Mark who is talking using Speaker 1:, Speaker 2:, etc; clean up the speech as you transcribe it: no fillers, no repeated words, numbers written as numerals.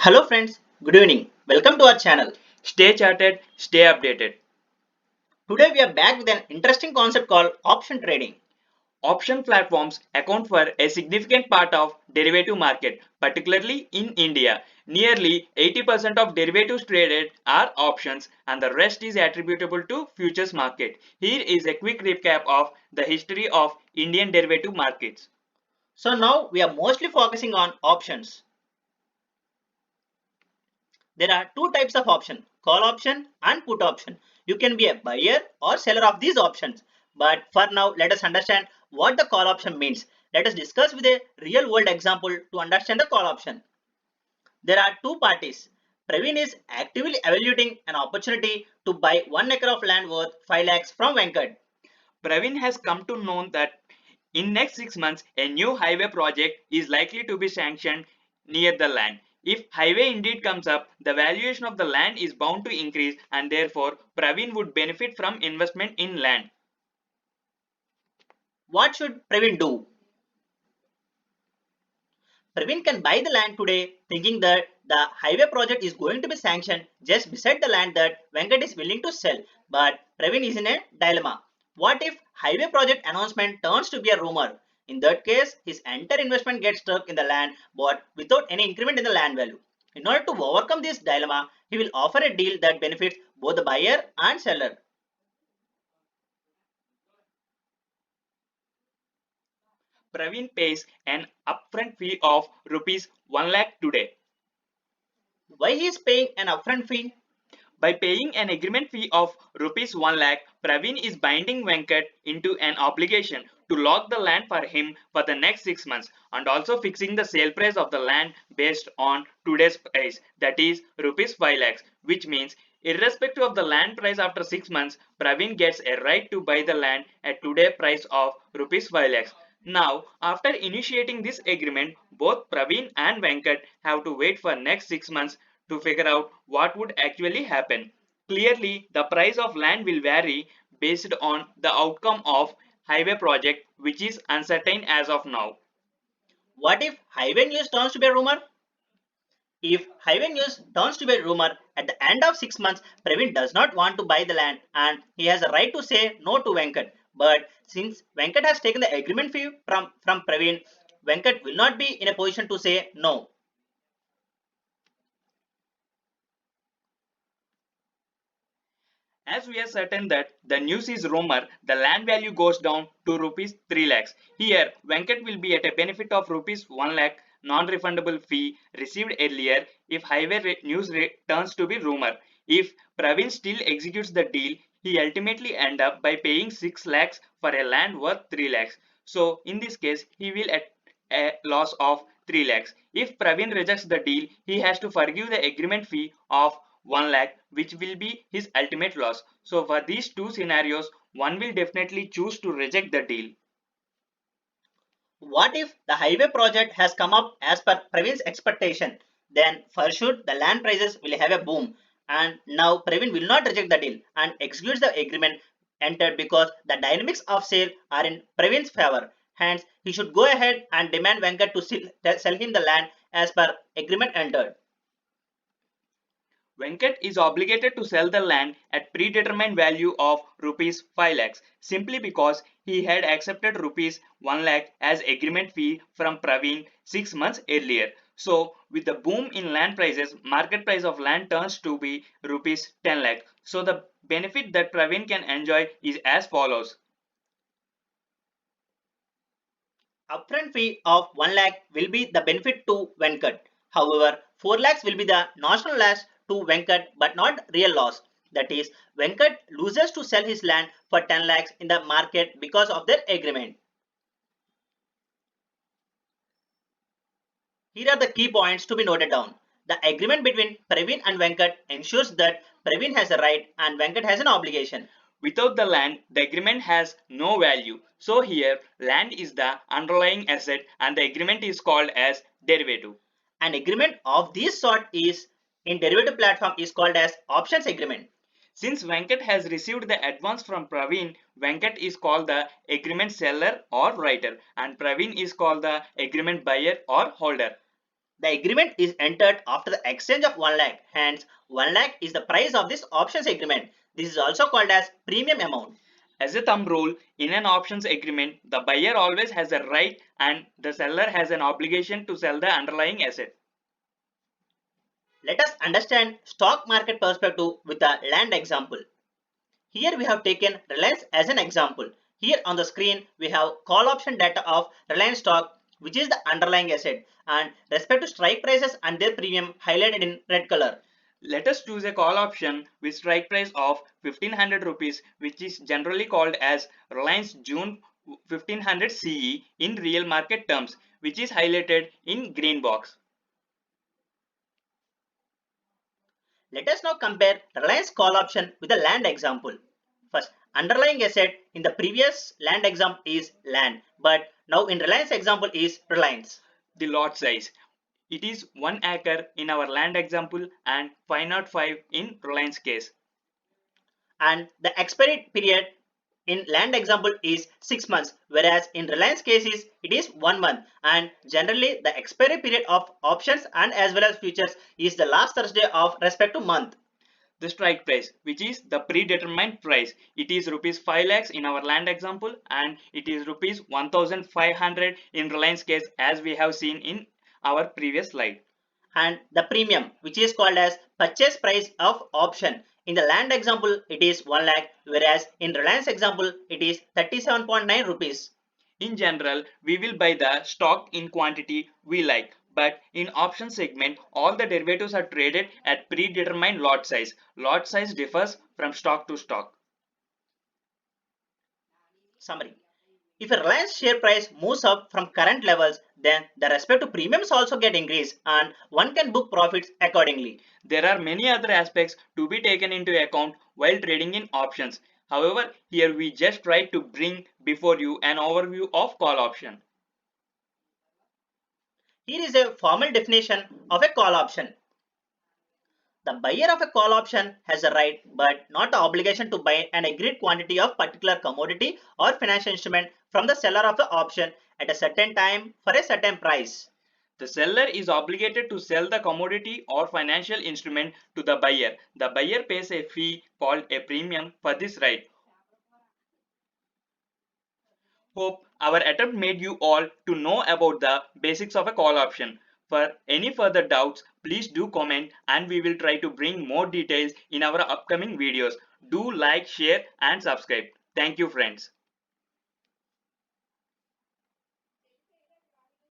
Speaker 1: Hello friends, good evening. Welcome to our channel.
Speaker 2: Stay charted, stay updated.
Speaker 1: Today we are back with an interesting concept called option trading.
Speaker 2: Option platforms account for a significant part of derivative market, particularly in India. Nearly 80% of derivatives traded are options and the rest is attributable to futures market. Here is a quick recap of the history of Indian derivative markets.
Speaker 1: So now we are mostly focusing on options. There are two types of option, call option and put option. You can be a buyer or seller of these options. But for now, let us understand what the call option means. Let us discuss with a real world example to understand the call option. There are two parties. Praveen is actively evaluating an opportunity to buy 1 acre of land worth 5 lakhs from Venkat.
Speaker 2: Praveen has come to know that in next 6 months a new highway project is likely to be sanctioned near the land. If highway indeed comes up, the valuation of the land is bound to increase and therefore Praveen would benefit from investment in land.
Speaker 1: What should Praveen do? Praveen can buy the land today thinking that the highway project is going to be sanctioned just beside the land that Venkat is willing to sell. But Praveen is in a dilemma. What if highway project announcement turns to be a rumor? In that case, his entire investment gets stuck in the land but without any increment in the land value. In order to overcome this dilemma, he will offer a deal that benefits both the buyer and seller.
Speaker 2: Praveen pays an upfront fee of rupees 1 lakh today.
Speaker 1: Why he is paying an upfront fee?
Speaker 2: By paying an agreement fee of rupees 1 lakh, Praveen is binding Venkat into an obligation to lock the land for him for the next 6 months and also fixing the sale price of the land based on today's price, that is rupees 5 lakhs, which means irrespective of the land price after 6 months, Praveen gets a right to buy the land at today's price of rupees 5 lakhs. Now, after initiating this agreement, both Praveen and Venkat have to wait for next 6 months to figure out what would actually happen. Clearly, the price of land will vary based on the outcome of highway project, which is uncertain as of now.
Speaker 1: What if highway news turns to be a rumor? If highway news turns to be a rumor at the end of 6 months, Praveen does not want to buy the land and he has a right to say no to Venkat. But since Venkat has taken the agreement fee from Praveen, Venkat will not be in a position to say no.
Speaker 2: As we are certain that the news is rumor, the land value goes down to rupees 3 lakhs. Here, Venkat will be at a benefit of rupees 1 lakh non-refundable fee received earlier if news turns to be rumor. If Praveen still executes the deal, he ultimately end up by paying 6 lakhs for a land worth 3 lakhs. So in this case, he will at a loss of 3 lakhs. If Praveen rejects the deal, he has to forgive the agreement fee of 1 lakh, which will be his ultimate loss. So for these two scenarios, one will definitely choose to reject the deal.
Speaker 1: What if the highway project has come up as per Praveen's expectation? Then for sure the land prices will have a boom. And now Praveen will not reject the deal and executes the agreement entered because the dynamics of sale are in Praveen's favor. Hence, he should go ahead and demand Venkat to sell him the land as per agreement entered.
Speaker 2: Venkat is obligated to sell the land at predetermined value of rupees 5 lakhs simply because he had accepted rupees 1 lakh as agreement fee from Praveen 6 months earlier. So with the boom in land prices, market price of land turns to be rupees 10 lakh. So the benefit that Praveen can enjoy is as follows.
Speaker 1: Upfront fee of 1 lakh will be the benefit to Venkat. However, 4 lakhs will be the notional loss to Venkat but not real loss. That is, Venkat loses to sell his land for 10 lakhs in the market because of their agreement. Here are the key points to be noted down. The agreement between Praveen and Venkat ensures that Praveen has a right and Venkat has an obligation.
Speaker 2: Without the land, the agreement has no value. So here, land is the underlying asset and the agreement is called as derivative.
Speaker 1: An agreement of this sort is in derivative platform is called as options agreement.
Speaker 2: Since Venkat has received the advance from Praveen, Venkat is called the agreement seller or writer and Praveen is called the agreement buyer or holder.
Speaker 1: The agreement is entered after the exchange of 1 lakh. Hence, 1 lakh is the price of this options agreement. This is also called as premium amount.
Speaker 2: As a thumb rule, in an options agreement, the buyer always has a right and the seller has an obligation to sell the underlying asset.
Speaker 1: Let us understand stock market perspective with a land example. Here we have taken Reliance as an example. Here on the screen we have call option data of Reliance stock, which is the underlying asset, and respect to strike prices and their premium highlighted in red color.
Speaker 2: Let us choose a call option with strike price of 1500 rupees, which is generally called as Reliance June 1500 CE in real market terms, which is highlighted in green box.
Speaker 1: Let us now compare Reliance call option with the land example. First, underlying asset in the previous land example is land, but now in Reliance example is Reliance.
Speaker 2: The lot size. It is 1 acre in our land example and 505 in Reliance case.
Speaker 1: And the expiry period in land example is 6 months, whereas in Reliance cases it is 1 month, and generally the expiry period of options and as well as futures is the last Thursday of respective month.
Speaker 2: The strike price, which is the predetermined price, it is rupees 5 lakhs in our land example and it is rupees 1500 in Reliance case, as we have seen in our previous slide.
Speaker 1: And the premium, which is called as purchase price of option. In the land example it is 1 lakh, whereas in Reliance example it is 37.9 rupees.
Speaker 2: In general, we will buy the stock in quantity we like, but in option segment, all the derivatives are traded at predetermined lot size. Lot size differs from stock to stock.
Speaker 1: Summary. If a Reliance share price moves up from current levels, then the respective premiums also get increased and one can book profits accordingly.
Speaker 2: There are many other aspects to be taken into account while trading in options. However, here we just try to bring before you an overview of call option.
Speaker 1: Here is a formal definition of a call option. The buyer of a call option has a right but not the obligation to buy an agreed quantity of particular commodity or financial instrument from the seller of the option at a certain time for a certain price.
Speaker 2: The seller is obligated to sell the commodity or financial instrument to the buyer. The buyer pays a fee called a premium for this right. Hope our attempt made you all to know about the basics of a call option. For any further doubts, please do comment and we will try to bring more details in our upcoming videos. Do like, share and subscribe. Thank you friends.